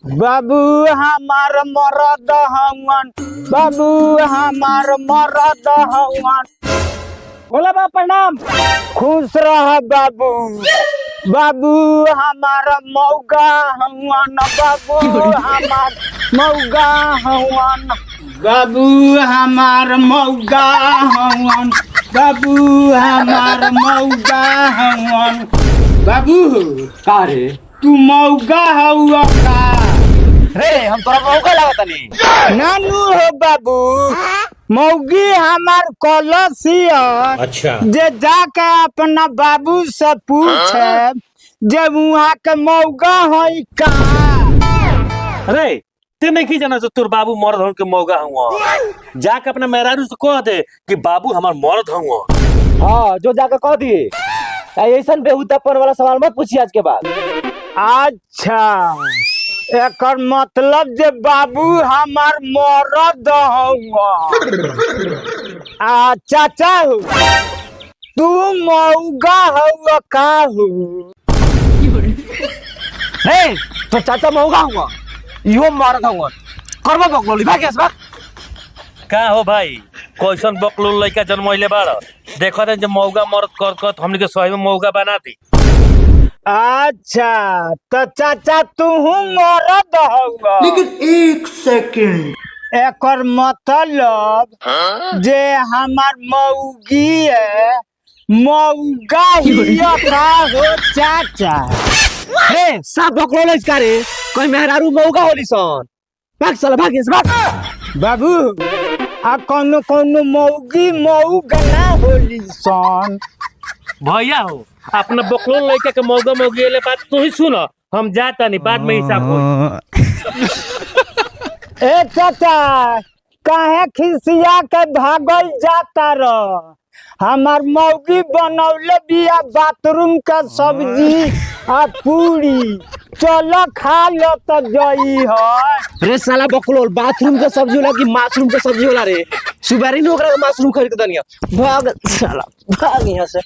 बाबू हमार मरद हवन, बाबू हमार मरद हवन। बोला बाप प्रणाम। खुश रह बाबू, बाबू हमार मौगा हवन, बाबू हमार मौगा हवन, बाबू हमार मौगा हवन, बाबू हमार मौगा हवन। बाबू का रे? तू मौगा हुआ का? रे हम तोरा मौका लागत नहीं। नानू हो बाबू, मौगी हमार कलसिया। अच्छा। जे जाके अपना बाबू से पूछे जब वहाँ के मौगा है का। अरे ते नहीं जाना जो तोर बाबू मर्द हन के मौगा हुआ, जाके अपना मेहरारू से कह दे कि बाबू हमार मर्द हुआ। हाँ जो जाके कह दिए। ऐसा बेहुदापन वाला सवाल मत पूछिए आज के बाद। अच्छा एकर मतलब जे बाबू हमार मर्द हुआ। चाचा हो तू मौगा हुआ का हो? रे तो चाचा मौका हुआ, यो मर्द हुआ। करबा बकलोली भाग गया बात। का हो भाई, कैसन बकलो लड़का जन्मैले बाड़, देखो जे मौगा मर्द कर कर हमनी के सही में मौगा बना दी। अच्छा तो चाचा तू मरद हुआ, लेकिन एक सेकंड, एकर मतलब जे हमार मौगी है मौगा ही का हो चाचा। रे सब बकलोले इसका रे, कोई मेहरारू मौका होली सन। भाग साला भाग गया भाग। बाबू आ कौनो कौनो मौगी मौगा ना होली सन। भैया हो अपना बकलो लड़का के मौगा मौगी ले बात तू ही सुन, हम जाता नहीं बाद में हिसाब हो। ए चाचा काहे खिसिया के भागल जाता र? हमार मौगी बनौले बिया बाथरूम का सब्जी आ पूरी, चलो खा लो तो जई है। रे साला बकलोल, बाथरूम के सब्जी होला कि मशरूम के सब्जी होला रे? सुबेरी ने ओकरा के मशरूम खरीद के दनिया। भाग साला भाग यहाँ से।